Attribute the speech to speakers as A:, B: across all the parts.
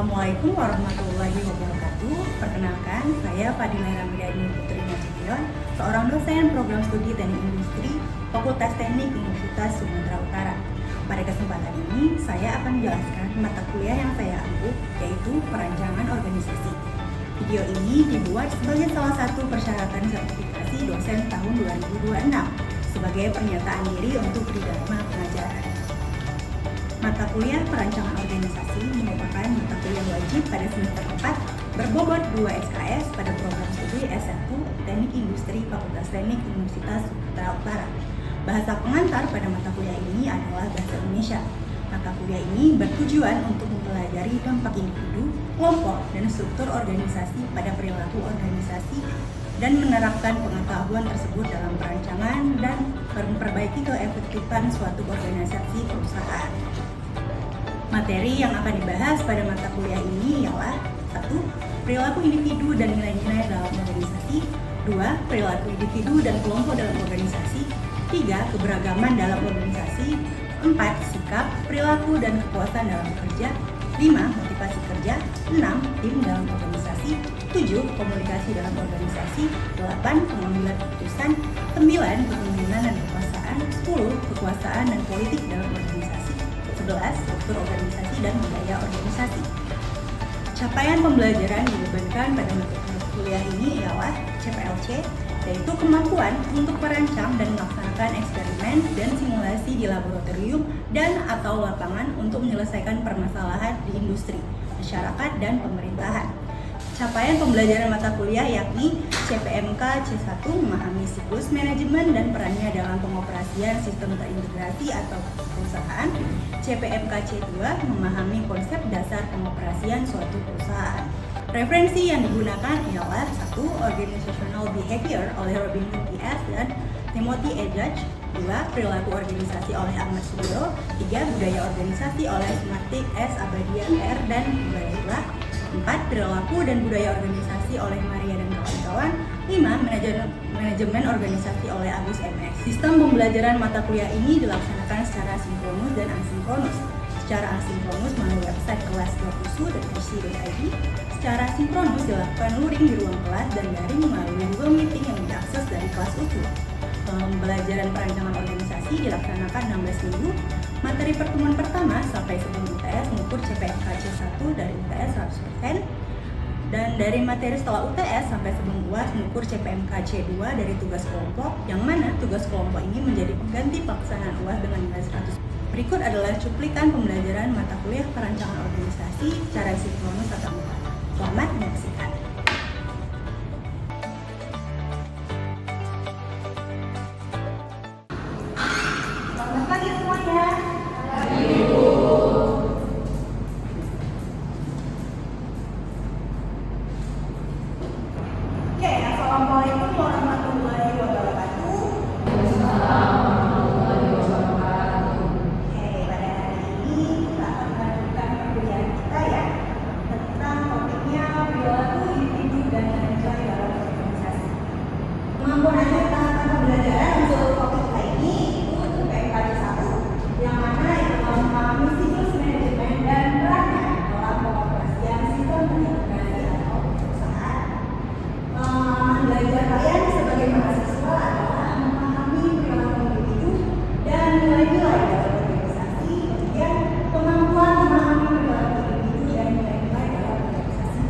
A: Assalamualaikum warahmatullahi wabarakatuh. Perkenalkan, saya Fadila Ramidhani Putri Nasution, seorang dosen program studi Teknik Industri Fakultas Teknik Universitas Sumatera Utara. Pada kesempatan ini, saya akan menjelaskan mata kuliah yang saya ambil, yaitu perancangan organisasi. Video ini dibuat sebagai salah satu persyaratan sertifikasi dosen tahun 2026 sebagai pernyataan diri untuk Dharma Pengajaran. Mata kuliah perancangan organisasi merupakan mata kuliah wajib pada semester 4 berbobot 2 SKS pada program studi S1 Teknik Industri Fakultas Teknik Universitas Sumatera Utara. Bahasa pengantar pada mata kuliah ini adalah bahasa Indonesia. Mata kuliah ini bertujuan untuk mempelajari dampak individu, kelompok, dan struktur organisasi pada perilaku organisasi dan menerapkan pengetahuan tersebut dalam perancangan dan memperbaiki keefektifan suatu organisasi perusahaan. Materi yang akan dibahas pada mata kuliah ini ialah 1. Perilaku individu dan nilai-nilai dalam organisasi. 2. Perilaku individu dan kelompok dalam organisasi. 3. Keberagaman dalam organisasi. 4. Sikap, perilaku, dan kepuasan dalam bekerja. 5. Motivasi kerja. 6. Tim dalam organisasi. 7. Komunikasi dalam organisasi. 8. Pengambilan keputusan. 9. Kepemimpinan dan kekuasaan. 10. Kekuasaan dan politik dalam organisasi. 11. Struktur organisasi dan budaya organisasi. Capaian pembelajaran dibebankan pada mata kuliah ini ialah CPLC, yaitu kemampuan untuk merancang dan melaksanakan eksperimen dan simulasi di laboratorium dan atau lapangan untuk menyelesaikan permasalahan di industri, masyarakat, dan pemerintahan. Capaian pembelajaran mata kuliah yakni CPMK C1 memahami siklus manajemen dan perannya dalam pengoperasian sistem terintegrasi atau perusahaan. CPMK C2 memahami konsep dasar pengoperasian suatu perusahaan. Referensi yang digunakan ialah 1. Organizational Behavior oleh Robinson P.S. dan Timothy E. Judge. 2. Perilaku organisasi oleh Ahmad Subodo. 3. Budaya organisasi oleh Martik S. Abadia R. dan Baila. 4. Perilaku dan budaya organisasi oleh Maria dan kawan-kawan. 5. Manajemen organisasi oleh Agus MS. Sistem pembelajaran mata kuliah ini dilaksanakan secara sinkronus dan asinkronus. Secara asinkronus melalui website kelas.usu.usi.id. Secara sinkronus dilakukan luring di ruang kelas dan daring melalui Google Meeting yang diakses dari kelas USU. Pembelajaran perancangan organisasi dilaksanakan 16 minggu. Materi pertemuan pertama sampai sebelum UTS mengukur CPMK C1 dari UTS 100%. Dan dari materi setelah UTS sampai sebelum UAS mengukur CPMK C2 dari tugas kelompok, yang mana tugas kelompok ini menjadi pengganti pelaksanaan UAS dengan nilai 100. Berikut adalah cuplikan pembelajaran mata kuliah perancangan organisasi secara sinkronus tatap muka. Selamat menyaksikan. Selamat pagi semuanya. Oke, Assalamualaikum warahmatullahi wabarakatuh. Oke, pada hari ini kita akan melanjutkan perkuliahan kita ya tentang topiknya perilaku individu dan nilai dalam organisasi. Kemampuan akhir tahapan pembelajaran untuk topik kita ini itu PMK 1, yang mana itu memahami siklus manajemen dan perannya dalam pengoperasian sistem terintegrasi atau perusahaan. Belajar kalian sebagai mahasiswa adalah memahami perilaku individu dan nilai-nilai dalam organisasi, kemudian kemampuan memahami perilaku individu dan nilai-nilai dalam organisasi.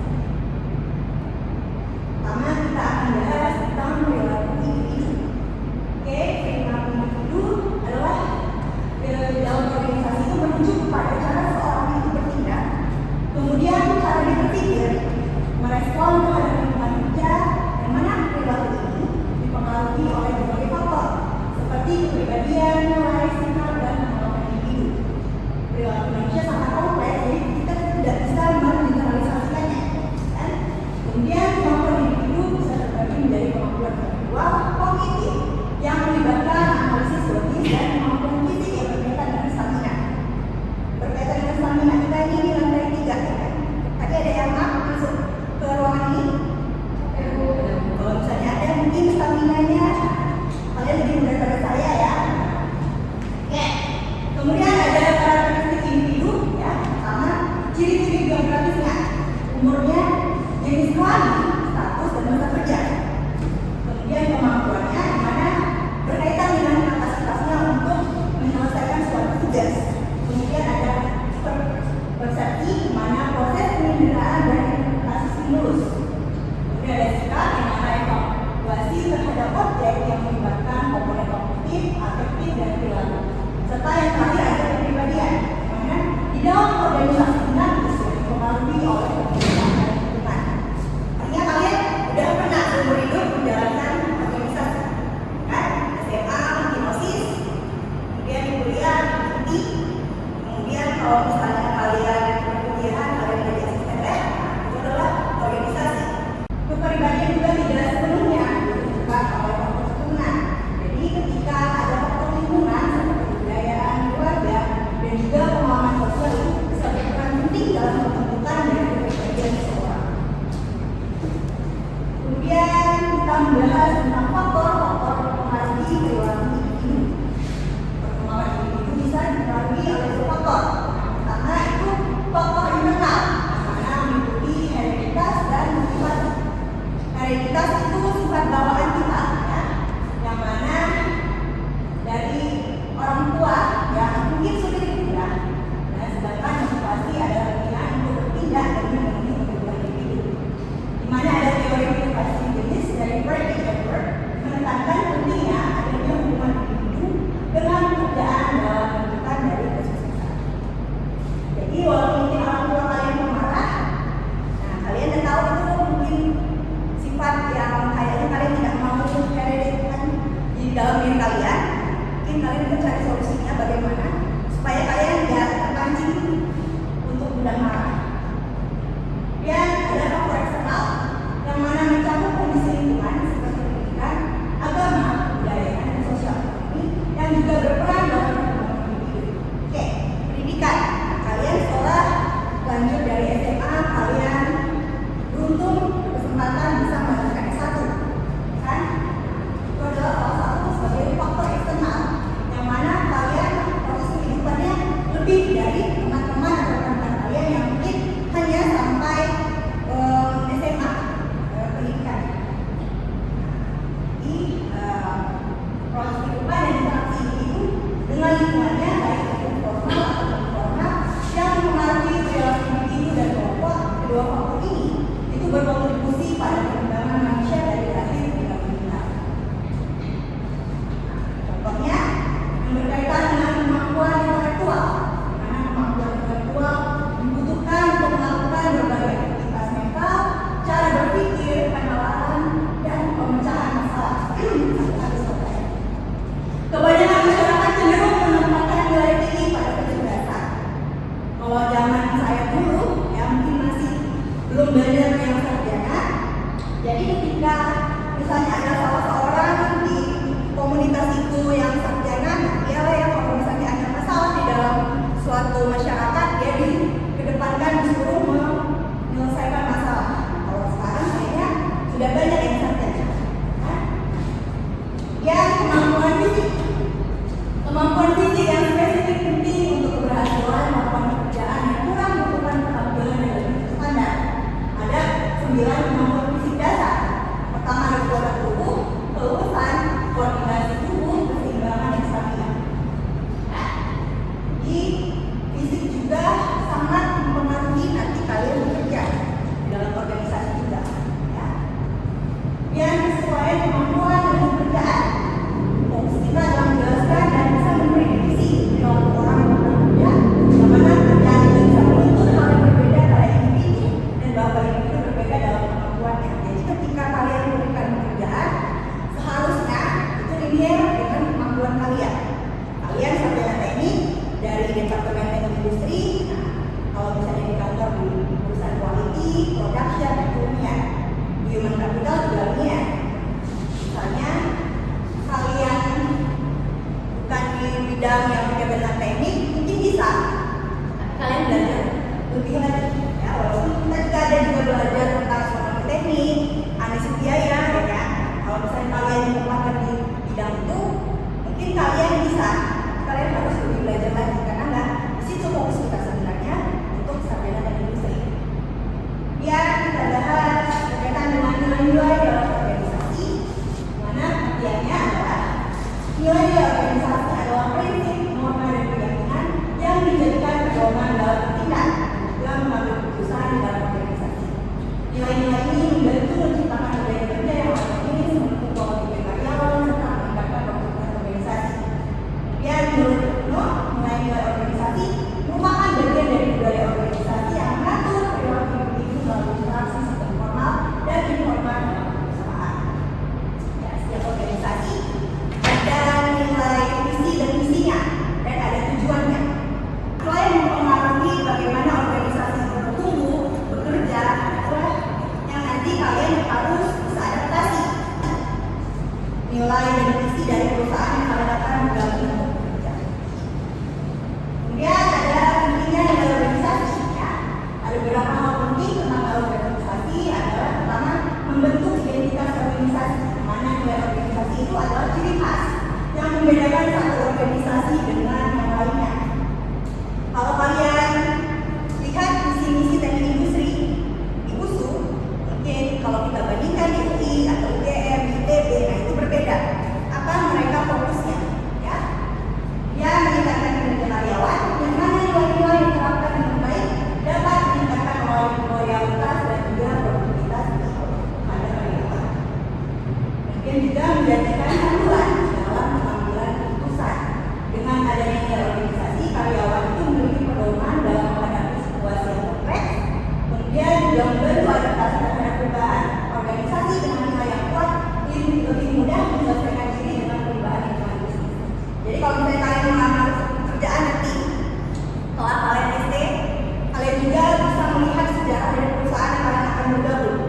A: Pertama, kita akan bahas tentang perilaku individu. Oke, perilaku individu adalah dalam organisasi itu merujuk pada cara seorang itu bertindak, kemudian cara dia berpikir, merespon terhadap lingkungan kerja, yang mana perilaku ini dipengaruhi oleh berbagai faktor seperti kepribadian, nilai, sikap, dan pengalaman individu. Perilaku manusia sangat kompleks, jadi kita tidak bisa mengeneralisasikannya. Dan kemudian kemampuan individu bisa terbagi menjadi kemampuan individual, kognitif, yang melibatkan analisis logis, dan kemampuan fisik yang berkaitan dengan stamina. Berkaitan dengan stamina kita ini di lantai 3 ya kan? Tadi ada yang masuk ke ruangan ini. Kalau misalnya ada mungkin stamina-nya kalian lebih mudah daripada saya ya. Oke. Kemudian ada karakteristik individu ya, sama ciri-ciri demografisnya, umurnya, jenis kelamin, status dan masa kerja. Kemudian kemampuannya, di mana berkaitan dengan kapasitasnya untuk menyelesaikan suatu tugas. Kemudian ada persepsi, di mana proses penyederhanaan dan implementasi stimulus. Kemudian ada sikap, di mana evaluasi terhadap objek yang melibatkan komponen kognitif, afektif, dan perilaku. Serta yang terakhir ada kepribadian, di mana di dalam organisasi dinamis yang dipengaruhi oleh kebiasaan dan lingkungan. Artinya kalian udah pernah seumur hidup menjalankan organisasi, kan? SMA, mungkin OSIS, kemudian di kuliah, di kemudian kalau misalnya kalian perkuliahan, kalian jadi asisten lab, itu adalah organisasi. Kepribadian juga tidak sepenuhnya ditentukan oleh faktor lingkungan. Jadi ketika ada faktor lingkungan seperti kebudayaan, keluarga, dan juga pengalaman sosial itu bisa berperan penting dalam pembentukan dari kepribadian seseorang. Kemudian kita membahas tentang faktor-faktor mempengaruhi perilaku individu. Perkembangan individu bisa dipengaruhi oleh dua faktor. Pertama itu faktor internal, mana meliputi hereditas dan motivasi. Hereditas itu sifat bawaan kita, ya, yang mana dari orang tua yang mungkin sudah berubah. Nah, sedangkan motivasi adalah keinginan untuk bertindak demi memenuhi kebutuhan individu. Di mana ada teori motivasi jenis dari Frank Edward menekankan pentingnya adanya hubungan individu dengan pekerjaan dalam menentukan dari kesuksesan. Jadi walaupun mungkin orang tua kalian pemarah, nah kalian udah tahu itu mungkin sifat yang kayaknya kalian tidak mau hereditkan di dalam diri kalian. Mungkin kalian bisa cari solusinya bagaimana supaya kalian tidak terpancing untuk mudah marah. Dan ada faktor eksternal yang mana mencakup kondisi lingkungan seperti pendidikan, agama, budaya, dan sosial ekonomi yang juga berperan dalam perkembangan individu. Oke, pendidikan. Kalian sekolah lanjut dari SMA, kalian beruntung berkesempatan bisa melanjutkan S1, kan? Itu adalah salah satu sebagai faktor eksternal yang mana kalian proses kehidupannya lebih dari teman-teman atau rekan-rekan kalian yang mungkin hanya sampai SMA pendidikan. Di proses kehidupan dan interaksi individu dengan lingkungannya baik itu formal atau informal yang mempengaruhi perilaku individu dan kelompok. Kedua faktor ini itu berkontribusi pada perkembangan manusia dari lahir hingga meninggal. Contohnya yang berkaitan dengan kemampuan intelektual, karena kemampuan intelektual dibutuhkan untuk melakukan berbagai aktivitas mental, cara berpikir, penalaran, dan pemecahan masalah. Kebanyakan masyarakat cenderung menempatkan nilai tinggi pada kecerdasan. Kalau zaman saya dulu, ya mungkin masih belum belajar yang sarjana. Jadi ketika misalnya ada salah seorang di komunitas itu yang sarjana, nah dia lah yang kalau misalnya ada masalah di dalam suatu masyarakat, dia dikedepankan disuruh menyelesaikan masalah. Kalau sekarang kayaknya sudah banyak yang sarjana. Yang kemampuan fisik. Kemampuan fisik yang spesifik penting untuk keberhasilan melakukan pekerjaan yang kurang membutuhkan keterampilan yang lebih standar. Ada 9 kemampuan fisik dasar. Pertama ada kekuatan tubuh, keluasan, koordinasi tubuh, keseimbangan, dan stamina. Di fisik juga sangat mempengaruhi nanti kalian bekerja di dalam organisasi juga. Ya. Yang sesuai kemampuan dan pekerjaan. Fokus kita adalah menjelaskan dan bisa memberi definisi perilaku orang yang bekerja, yang mana kerjaan itu bisa menuntut hal yang berbeda pada individu dan bahwa individu berbeda dalam kemampuannya. Jadi ketika kalian memberikan pekerjaan, seharusnya itu linear dengan kemampuan kalian. Kalian sarjana teknik dari departemen teknik industri, nah, kalau misalnya di kantor di perusahaan quality, production, dan ilmiah, human capital juga linear. Misalnya kalian bukan di bidang yang berkaitan teknik, mungkin bisa, tapi kalian belajar lebih lagi. Ya, walaupun kita juga ada belajar tentang suatu teknik, anestesia ya kan. Kalau misalnya kalian ditempatkan di bidang itu, mungkin kalian bisa, kalian harus lebih belajar lagi karena nggak di situ fokus kita sebenarnya untuk sarjana teknik industri. keputusan dalam organisasi. Nilai-nilai ini membantu menciptakan budaya kerja yang harmonis, mendukung kualitas karyawan, serta meningkatkan produktivitas organisasi. Kemudian menurut Bruno, nilai-nilai organisasi merupakan bagian dari budaya organisasi yang mengatur perilaku individu melalui interaksi sistem formal dan informal dalam perusahaan. Ya, setiap organisasi ada nilai visi dan misinya dan ada tujuannya. Selain mempengaruhi bagaimana organisasi bertumbuh, bekerja, yang nanti kalian harus bisa adaptasi. Nilai dan visi dari perusahaan yang kalian akan bergabung untuk bekerja. Kemudian ada pentingnya nilai organisasi. Ya. Ada beberapa hal penting tentang organisasi adalah pertama membentuk identitas organisasi. Mana nilai organisasi itu adalah ciri khas yang membedakan satu organisasi dengan yang lainnya. Kalau kalian lihat visi misi teknik industri di USU, mungkin kalau kita bandingkan di UI atau UGM, ITB, nah itu berbeda. Apa mereka fokusnya? Ya, dia meningkatkan kinerja karyawan, yang mana nilai-nilai yang diterapkan dengan baik dapat meningkatkan loyalitas dan juga produktivitas pada karyawan. Mungkin juga menjadikan panduan dalam pengambilan keputusan. Dengan adanya nilai organisasi, karyawan itu memiliki pedoman dalam menghadapi situasi yang kompleks, kemudian juga membantu adaptasi terhadap perubahan. Organisasi dengan nilai yang kuat lebih mudah menyelesaikan diri dengan perubahan lingkungan bisnis. Jadi kalau misalnya kalian mengambil pekerjaan nanti, setelah kalian SD, kalian juga bisa melihat sejarah dari perusahaan yang kalian akan bergabung.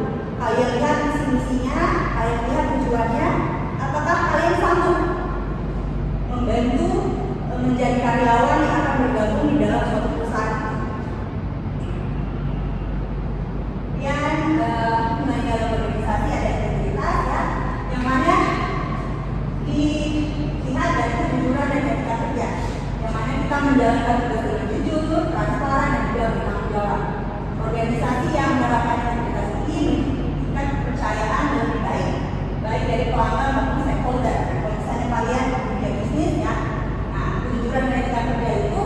A: Kalian lihat visi misinya, kalian lihat tujuannya, apakah kalian sanggup membantu menjadi karyawan yang akan bergabung di dalam suatu perusahaan. Kemudian nilai dalam organisasi ada integritas, ya, yang mana dilihat dari kejujuran dan etika kerja, yang mana kita menjalankan tugas dengan jujur, transparan, dan juga bertanggung jawab. Organisasi yang menerapkan integritas ini meningkatkan kepercayaan dan lebih baik dari pelanggan maupun stakeholder. Kalau misalnya kalian punya bisnis, ya, kejujuran dan etika kerja itu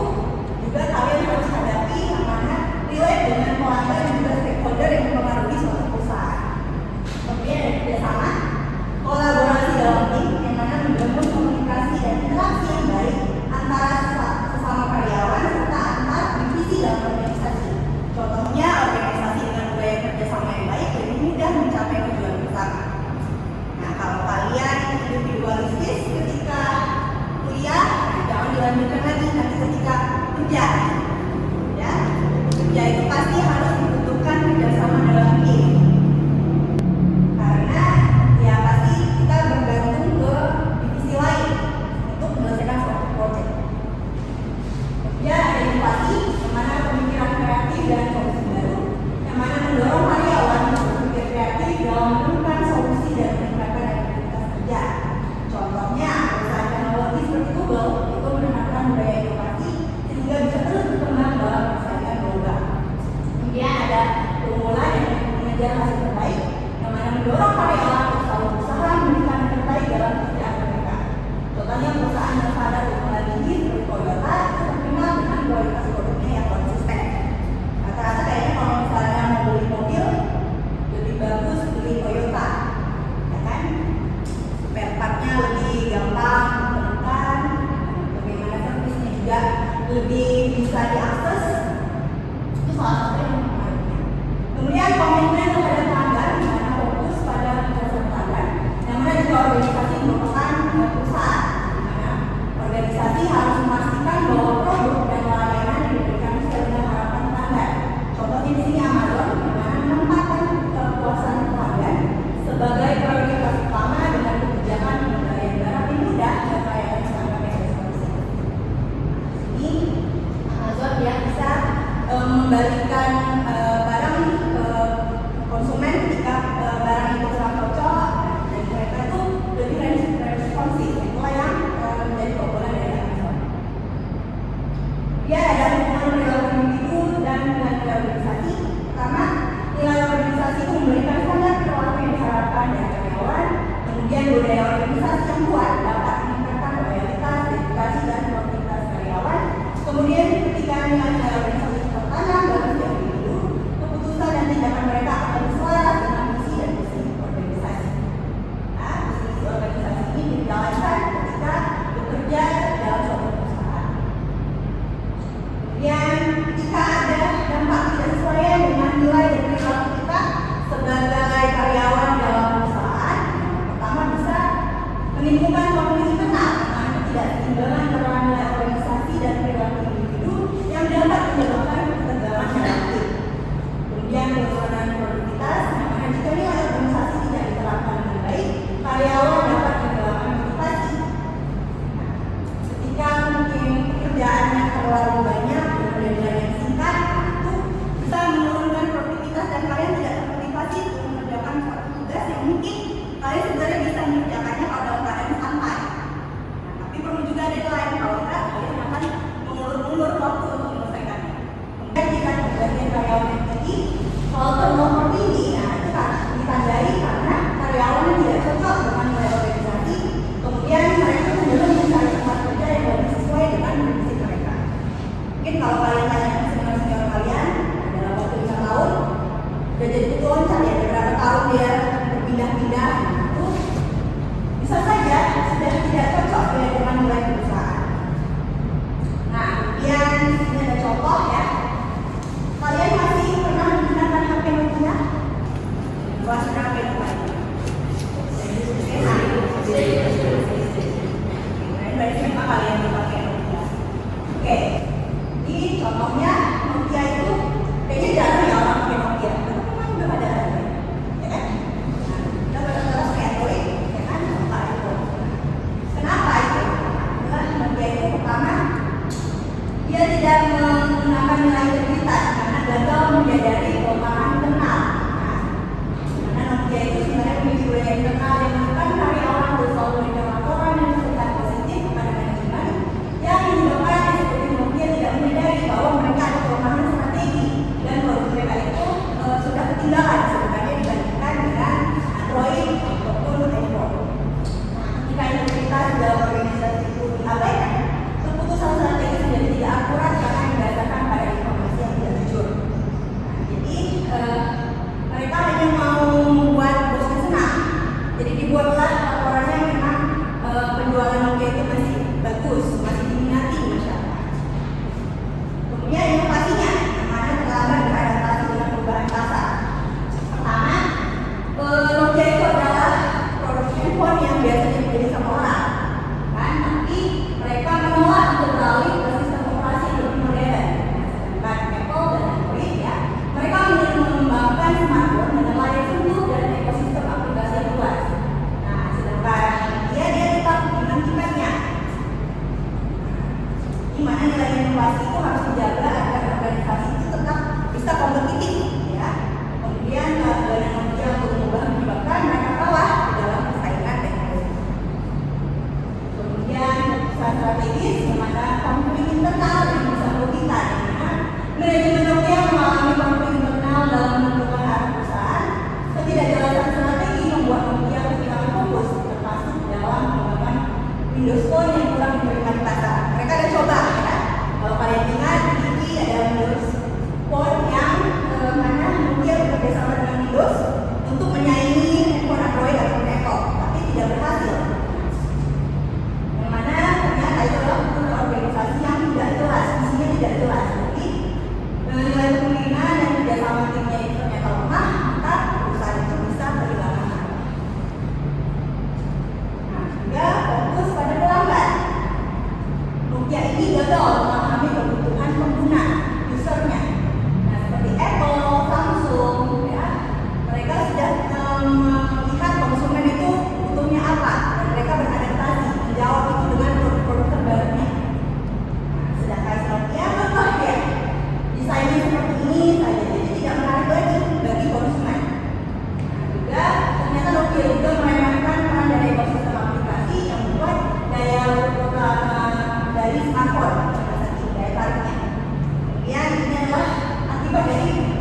A: juga kalian harus hadapi yang mana relate dengan pelanggan dan juga stakeholder yang mempengaruhi suatu perusahaan. Kemudian ada kerjasama, kolaborasi dalam tim, yang mana membangun komunikasi dan interaksi yang baik antara sesama karyawan serta antar divisi dalam organisasi. Contohnya organisasi dengan budaya kerjasama yang baik lebih mudah mencapai tujuan bersama. Nah, kalau kalian individualistis ketika kuliah, jangan dilanjutkan lagi nanti ketika kerja. Ya, kerja itu pasti harus membutuhkan kerjasama dalam tim. Karena ya pasti kita bergantung ke divisi lain untuk menyelesaikan suatu proyek. Ya, ada inovasi, yang mana pemikiran kreatif dan solusi baru, yang mana mendorong karyawan untuk berpikir kreatif dalam menemukan solusi dan meningkatkan aktivitas kerja. Contohnya, perusahaan teknologi seperti Google itu menerapkan budaya inovasi sehingga bisa terus berkembang dalam persaingan global. Kemudian ada pemula yang mengejar hasil terbaik, yang mana mendorong karyawan untuk selalu berusaha memberikan yang terbaik dalam pekerjaan mereka. Contohnya perusahaan yang sadar dengan tinggi seperti Toyota itu terkenal dengan kualitas produknya yang konsisten. Rata-rata kayaknya kalau misalnya mau beli mobil, lebih bagus beli Toyota, ya kan? Spare partnya lebih gampang ditemukan, bagaimana servisnya juga lebih bisa diakses. Itu salah satu yang mempengaruhi. Kemudian komitmen terhadap pelanggan, di mana fokus pada kepuasan pelanggan, yang mana juga organisasi merupakan perusahaan, di mana organisasi harus memastikan bahwa produk dan layanan yang diberikan sesuai dengan harapan pelanggan. Contohnya di sini Amazon, di mana menempatkan kepuasan pelanggan sebagai prioritas utama dengan kebijakan pengendalian barang yang mudah dan layanan standar yang responsi. Ini Amazon yang bisa membalikan barang ke konsumen ketika barang itu kurang cocok, dan mereka itu lebih responsif. Itulah yang menjadi keunggulan dari Amazon. Dia ada hubungan perilaku individu dan nilai organisasi. Pertama, nilai organisasi itu memberikan standar perilaku yang diharapkan dari karyawan. Kemudian budaya organisasi yang kuat dapat meningkatkan loyalitas, dedikasi, dan produktivitas karyawan. Kemudian ketika nilai organisasi tertanam dalam setiap individu,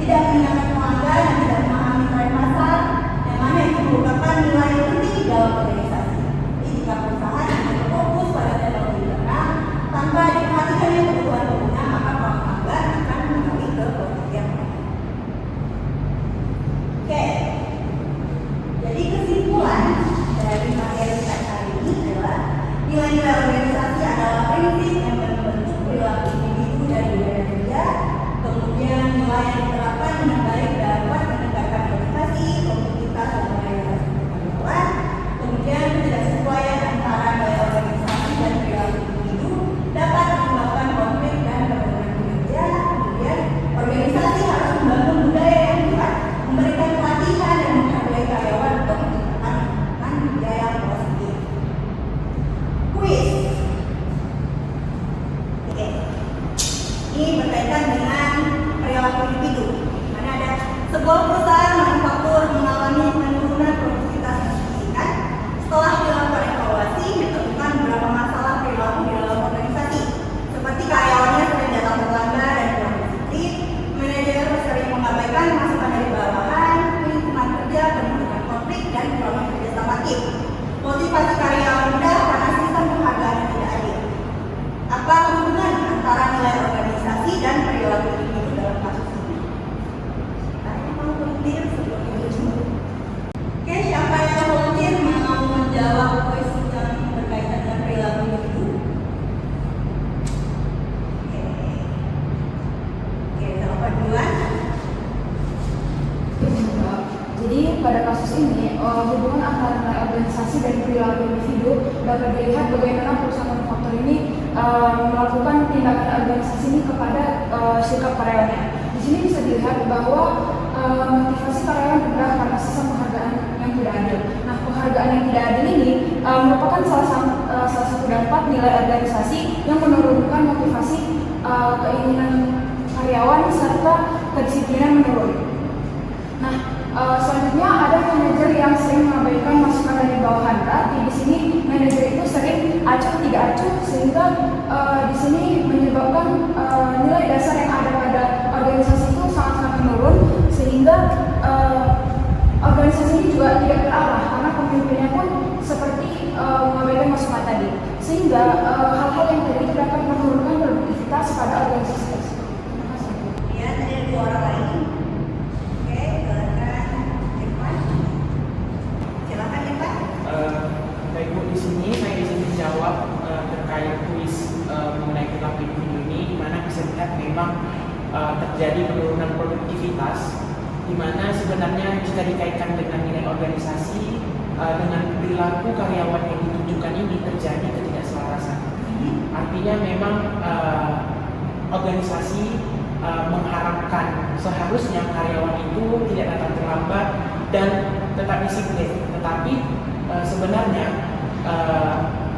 A: tidak menyenangkan pelanggan dan tidak memahami tren pasar, yang mana itu merupakan nilai yang penting dalam organisasi. Jadi jika perusahaan hanya berfokus pada teknologi internal tanpa diperhatikannya kebutuhan pengguna, maka pelanggan akan mengalih ke produk yang lain. Oke, jadi kesimpulan dari materi kita hari ini adalah nilai-nilai organisasi adalah prinsip yang membentuk perilaku individu dan budaya kerja. Kemudian nilai yang diterapkan dengan baik dapat meningkatkan motivasi, produktivitas, dan loyalitas karyawan. Kemudian ketidaksesuaian antara gaya organisasi dan perilaku individu dapat menyebabkan konflik dan penurunan kinerja. Kemudian organisasi harus membangun budaya yang kuat, memberikan pelatihan dan menghargai karyawan untuk menciptakan budaya yang positif. Kuis. Oke. Ini berkaitan dengan perilaku individu. Mana ada sebuah perusahaan manufaktur mengalami penurunan produktivitas yang signifikan. Setelah dilakukan evaluasi, ditemukan beberapa masalah perilaku di dalam organisasi, seperti karyawannya sering datang terlambat dan kurang disiplin, manajer sering mengabaikan masukan dari bawahan, lingkungan kerja penuh dengan konflik dan kurangnya kerjasama tim. Motivasi karyawan rendah karena sistem penghargaan yang tidak adil. Apa hubungan antara nilai organisasi dan perilaku individu dalam kasus ini? Saya mau volunteer sebagai ujung. Oke, siapa yang volunteer mau menjawab kuis yang berkaitan dengan perilaku individu? Oke, siapa duluan?
B: Jadi pada kasus ini hubungan antara nilai organisasi dan perilaku individu dapat dilihat bagaimana perusahaan manufaktur ini melakukan tindakan organisasi ini kepada sikap karyawannya. Di sini bisa dilihat bahwa motivasi karyawan rendah karena sistem penghargaan yang tidak adil. Nah, penghargaan yang tidak adil ini merupakan salah satu dampak nilai organisasi yang menurunkan motivasi keinginan karyawan serta kedisiplinan menurun. Nah, selanjutnya ada manajer yang sering mengabaikan masukan dari bawahan. Berarti di sini manajer itu sering acuh tidak acuh, sehingga di sini menyebabkan nilai dasar yang ada pada organisasi itu sangat-sangat menurun, sehingga organisasi ini juga tidak terarah karena pemimpinnya pun seperti mengabaikan masukan tadi, sehingga hal-hal yang tadi itu dapat menurunkan produktivitas pada organisasi tersebut. Terima kasih.
A: Ya, tadi ada dua orang lagi.
C: Baik Bu, di sini saya izin menjawab terkait kuis mengenai perilaku individu ini, di mana bisa dilihat memang terjadi penurunan produktivitas, di mana sebenarnya jika dikaitkan dengan nilai organisasi dengan perilaku karyawan yang ditunjukkan ini terjadi ketidakselarasan. Artinya memang organisasi mengharapkan seharusnya karyawan itu tidak datang terlambat dan tetap disiplin, tetapi sebenarnya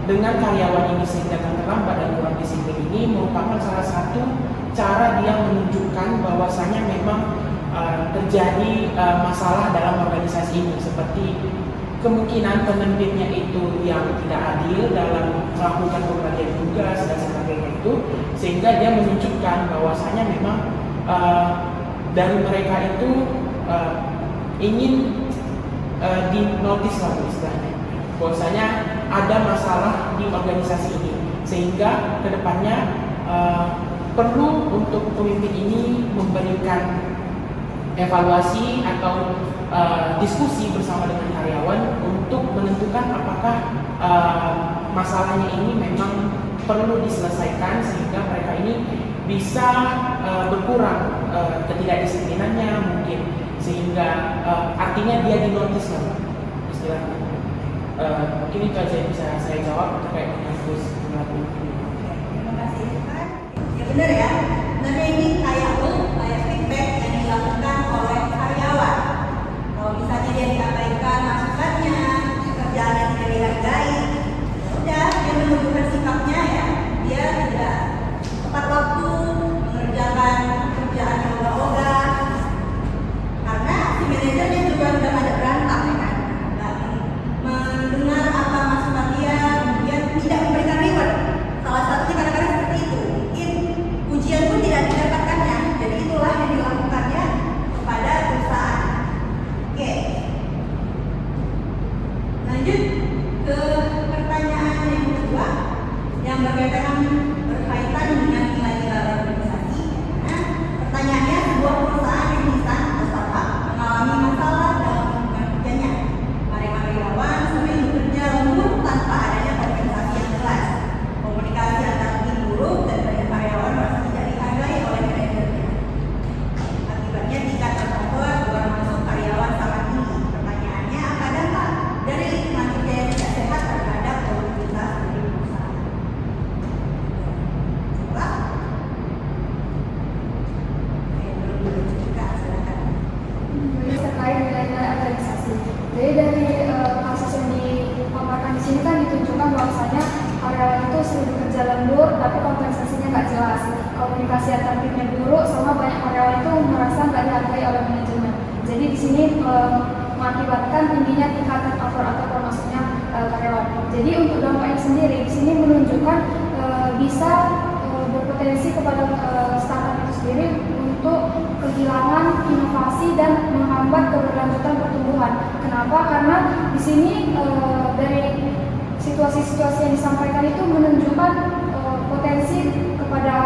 C: dengan karyawan ini sering datang terlambat dan kurang disiplin ini merupakan salah satu cara dia menunjukkan bahwasanya memang terjadi masalah dalam organisasi ini, seperti kemungkinan pemimpinnya itu yang tidak adil dalam melakukan pembagian tugas dan sebagainya itu, sehingga dia menunjukkan bahwasanya memang dari mereka itu ingin dinotis lah istilahnya, bahwasanya ada masalah di organisasi ini, sehingga kedepannya perlu untuk pemimpin ini memberikan evaluasi atau diskusi bersama dengan karyawan untuk menentukan apakah masalahnya ini memang perlu diselesaikan sehingga mereka ini bisa berkurang ketidakdisiplinannya mungkin, sehingga artinya dia dinotis lah istilahnya. Mungkin itu aja yang bisa saya jawab terkait dengan kuis perilaku individu.
A: Terima kasih Pak. Ya benar ya. Sebenarnya ini kayak feedback yang dilakukan oleh karyawan. Kalau misalnya dia diabaikan masukannya, kerjaan yang tidak dihargai, ya udah dia menunjukkan sikapnya ya. Dia tidak tepat waktu mengerjakan kerjaan yang ogah-ogah. Karena si manajernya juga sudah ada berantem ya kan. Mendengar apa masukan dia, kemudian tidak memberikan reward. Salah satunya kadang-kadang seperti itu. Mungkin ujian pun tidak didapatkannya.
B: kerja lembur tapi kompensasinya nggak jelas, komunikasi antar timnya buruk, sama banyak karyawan itu merasa nggak dihargai oleh manajemen. Jadi di sini mengakibatkan tingginya tingkat turnover atau termasuknya karyawan. Jadi untuk dampaknya sendiri di sini menunjukkan bisa berpotensi kepada startup itu sendiri untuk kehilangan inovasi dan menghambat keberlanjutan pertumbuhan. Kenapa? Karena di sini dari situasi-situasi yang disampaikan itu menunjukkan potensi kepada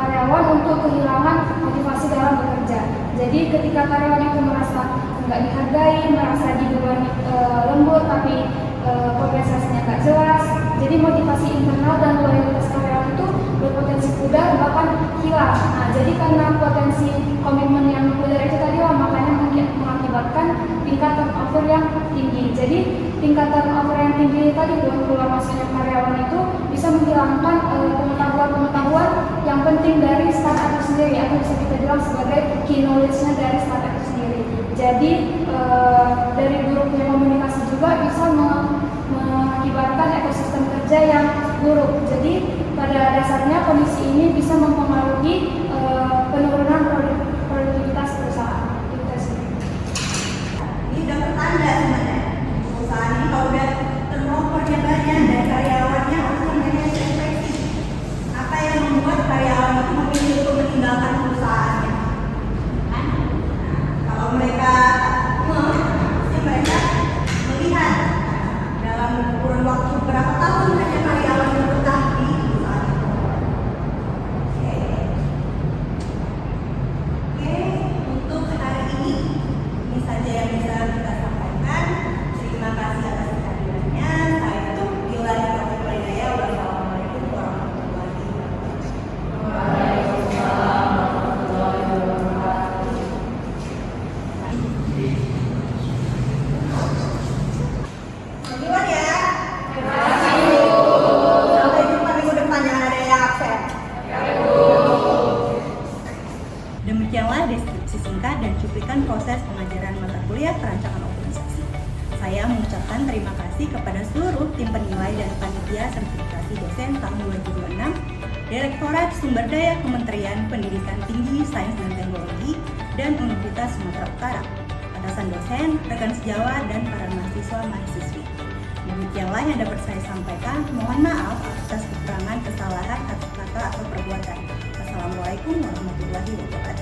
B: karyawan untuk kehilangan motivasi dalam bekerja. Jadi ketika karyawan itu merasa nggak dihargai, merasa dibebani lembur tapi kompensasinya nggak jelas, jadi motivasi internal dan loyalitas karyawan itu berpotensi pudar bahkan hilang. Nah, jadi karena potensi komitmen yang pudar itu tadi makanya mengakibatkan tingkat turnover yang tinggi. Jadi tingkat turnover yang tinggi tadi buat keluar masuknya karyawan itu bisa menghilangkan pengetahuan-pengetahuan yang penting dari startup itu sendiri, atau bisa kita bilang sebagai key knowledge-nya dari startup itu sendiri. Jadi dari buruknya komunikasi juga bisa mengakibatkan ekosistem kerja yang buruk. Jadi pada dasarnya kondisi ini bisa mempengaruhi penurunan produktivitas perusahaan.
A: Ini udah pertanda sebenarnya. Perusahaan ini kalau udah turnovernya banyak dan karyawannya langsung manajer efektif. Apa yang membuat karyawan itu memilih untuk meninggalkan perusahaannya? Kan? Kalau mereka mereka melihat dalam kurun waktu berapa tahun hanya karyawan yang betah di perusahaan itu. Oke, untuk hari ini saja yang bisa kita sampaikan. Terima kasih atas kehadirannya. Saya itu Yolanda Taufik Hidayah. Wassalamualaikum warahmatullahi wabarakatuh.
B: Waalaikumsalam warahmatullahi wabarakatuh.
A: Duluan ya. Sampai jumpa minggu depan, jangan ada yang absen. Demikianlah deskripsi singkat dan cuplikan proses pengajaran mata kuliah perancangan organisasi. Saya mengucapkan terima kasih kepada seluruh tim penilai dan panitia sertifikasi dosen tahun 2026, Direktorat Sumber Daya Kementerian Pendidikan Tinggi, Sains dan Teknologi, dan Universitas Sumatera Utara, atasan dosen, rekan sejawat, dan para mahasiswa-mahasiswi. Demikianlah yang dapat saya sampaikan. Mohon maaf atas kekurangan, kesalahan, kata-kata, atau perbuatan. Wassalamualaikum warahmatullahi wabarakatuh.